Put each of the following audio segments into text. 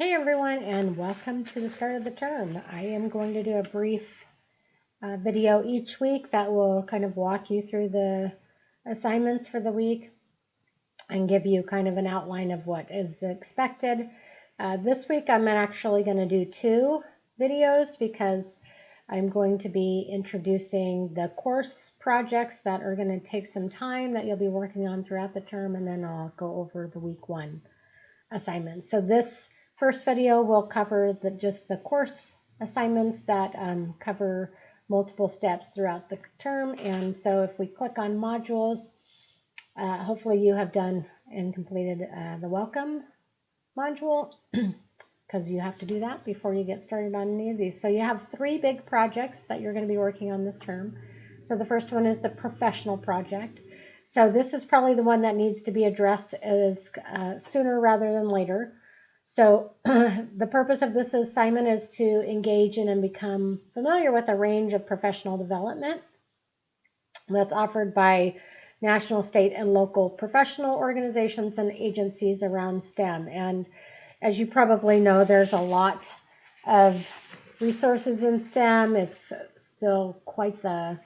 Hey everyone, and welcome to the start of the term. I am going to do a brief video each week that will kind of walk you through the assignments for the week and give you kind of an outline of what is expected. This week I'm actually going to do two videos because I'm going to be introducing the course projects that are going to take some time that you'll be working on throughout the term, and then I'll go over the week one assignments. So this first video will cover just the course assignments that cover multiple steps throughout the term. And so if we click on modules, hopefully you have done and completed the welcome module because you have to do that before you get started on any of these. So you have three big projects that you're going to be working on this term. So the first one is the professional project. So this is probably the one that needs to be addressed as sooner rather than later. So the purpose of this assignment is to engage in and become familiar with a range of professional development that's offered by national, state, and local professional organizations and agencies around STEM. And as you probably know, there's a lot of resources in STEM. It's still quite the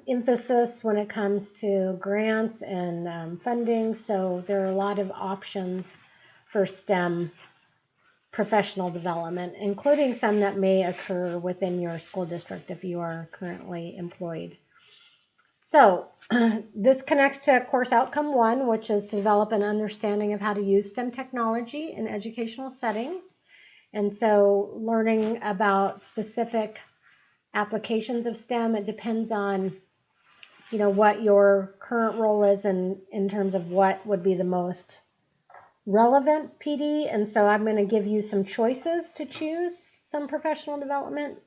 emphasis when it comes to grants and funding. So there are a lot of options for STEM professional development, including some that may occur within your school district if you are currently employed. So this connects to course outcome 1, which is to develop an understanding of how to use STEM technology in educational settings. And so learning about specific applications of STEM, it depends on what your current role is in terms of what would be the most relevant PD. And so I'm going to give you some choices to choose some professional development.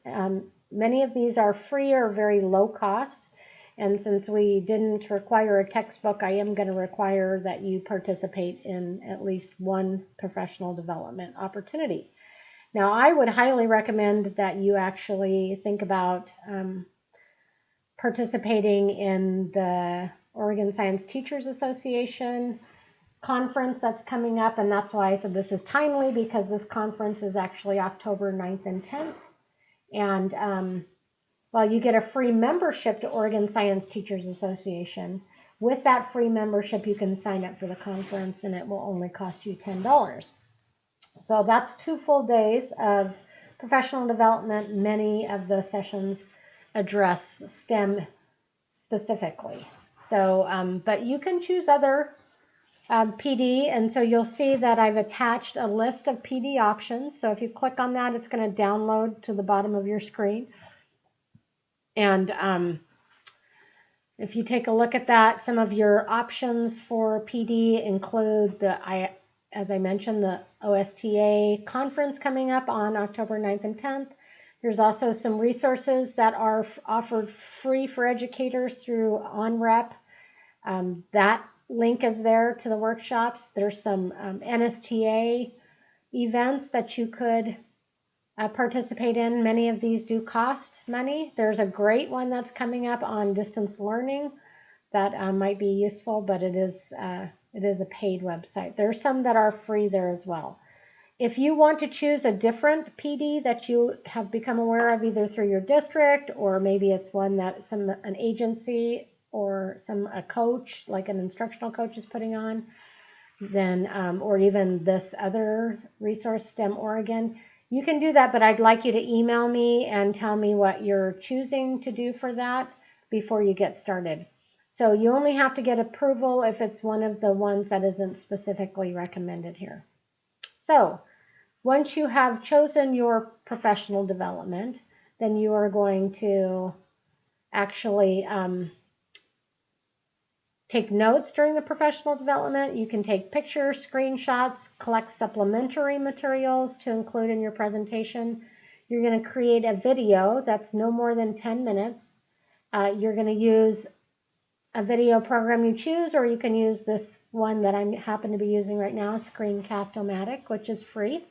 Many of these are free or very low cost. And since we didn't require a textbook, I am going to require that you participate in at least one professional development opportunity. Now, I would highly recommend that you actually think about participating in the Oregon Science Teachers Association conference that's coming up, and that's why I said this is timely, because this conference is actually October 9th and 10th. And while you get a free membership to Oregon Science Teachers Association, with that free membership you can sign up for the conference, and it will only cost you $10. So that's 2 full days of professional development. Many of the sessions address STEM specifically. So, but you can choose other PD, and so you'll see that I've attached a list of PD options. So if you click on that, it's going to download to the bottom of your screen. And if you take a look at that, some of your options for PD include as I mentioned, the OSTA conference coming up on October 9th and 10th. There's also some resources that are offered free for educators through OnRep. That link is there to the workshops. There's some NSTA events that you could participate in. Many of these do cost money. There's a great one that's coming up on distance learning that might be useful, but it is a paid website. There are some that are free there as well. If you want to choose a different PD that you have become aware of either through your district, or maybe it's one that an agency or a coach, like an instructional coach, is putting on, then or even this other resource, STEM Oregon, you can do that, but I'd like you to email me and tell me what you're choosing to do for that before you get started. So you only have to get approval if it's one of the ones that isn't specifically recommended here. So once you have chosen your professional development, then you are going to actually take notes during the professional development. You can take pictures, screenshots, collect supplementary materials to include in your presentation. You're going to create a video that's no more than 10 minutes. You're going to use a video program you choose, or you can use this one that I happen to be using right now, Screencast-O-Matic, which is free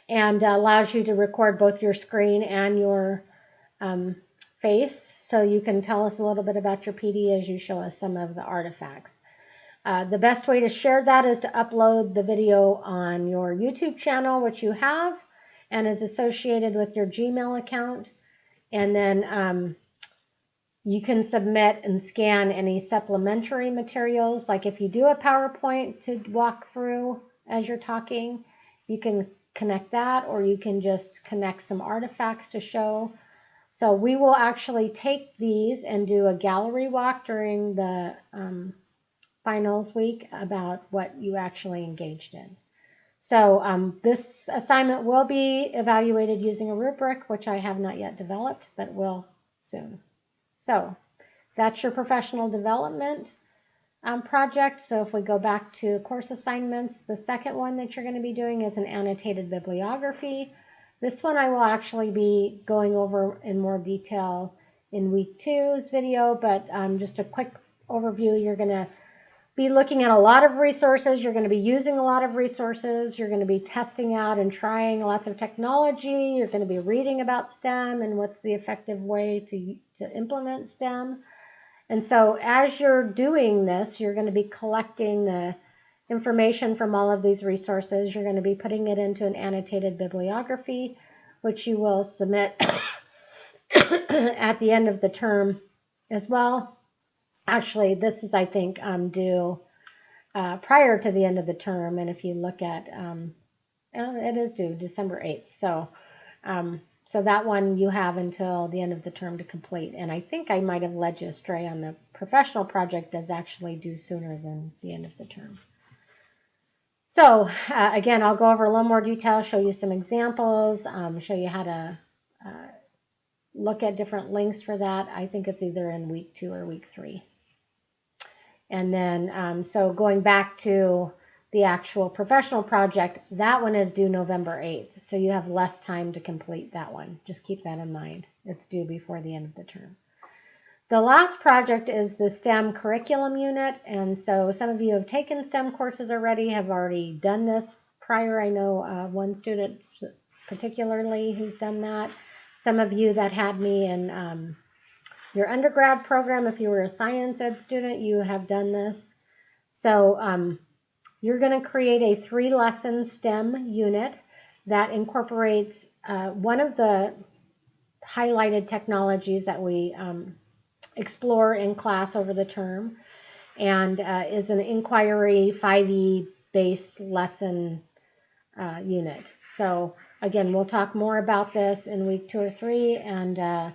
and allows you to record both your screen and your face. So you can tell us a little bit about your PD as you show us some of the artifacts. The best way to share that is to upload the video on your YouTube channel, which you have, and is associated with your Gmail account. And then you can submit and scan any supplementary materials. Like if you do a PowerPoint to walk through as you're talking, you can connect that, or you can just connect some artifacts to show. So we will actually take these and do a gallery walk during the finals week about what you actually engaged in. So this assignment will be evaluated using a rubric, which I have not yet developed, but will soon. So that's your professional development project. So if we go back to course assignments, the second one that you're going to be doing is an annotated bibliography. This one I will actually be going over in more detail in week 2's video, but just a quick overview. You're going to be looking at a lot of resources. You're going to be using a lot of resources. You're going to be testing out and trying lots of technology. You're going to be reading about STEM and what's the effective way to implement STEM. And so as you're doing this, you're going to be collecting the information from all of these resources. You're going to be putting it into an annotated bibliography, which you will submit at the end of the term as well. Actually, this is, I think, due prior to the end of the term. And if you look at, it is due December 8th. So that one you have until the end of the term to complete. And I think I might have led you astray on the professional project that's actually due sooner than the end of the term. So again, I'll go over a little more detail, show you some examples, show you how to look at different links for that. I think it's either in week 2 or week 3. And then, so going back to the actual professional project, that one is due November 8th. So you have less time to complete that one. Just keep that in mind. It's due before the end of the term. The last project is the STEM curriculum unit. And so some of you have taken STEM courses already, have already done this prior. I know one student particularly who's done that. Some of you that had me in your undergrad program, if you were a science ed student, you have done this. So you're going to create a 3-lesson STEM unit that incorporates one of the highlighted technologies that we explore in class over the term, and is an inquiry 5E based lesson unit. So again, we'll talk more about this in week 2 or 3, and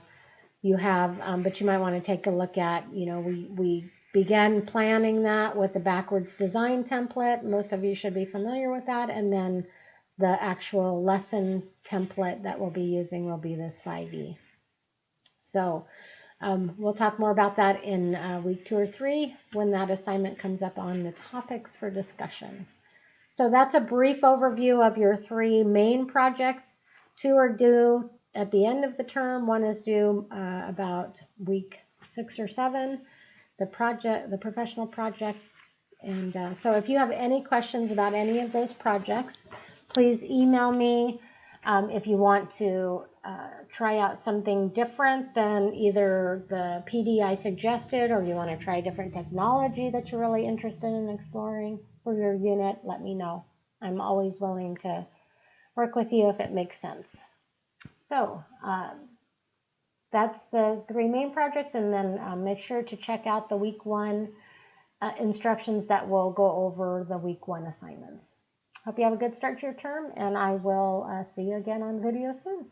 you have, but you might want to take a look at, we began planning that with the backwards design template. Most of you should be familiar with that. And then the actual lesson template that we'll be using will be this 5E. So we'll talk more about that in week 2 or 3 when that assignment comes up on the topics for discussion. So that's a brief overview of your 3 main projects. 2 are due at the end of the term. 1 is due about week 6 or 7. The professional project. And so if you have any questions about any of those projects, please email me. If you want to try out something different than either the PD I suggested, or you want to try different technology that you're really interested in exploring for your unit, let me know. I'm always willing to work with you if it makes sense. So that's the 3 main projects, and then make sure to check out the week 1 instructions that will go over the week 1 assignments. Hope you have a good start to your term, and I will see you again on video soon.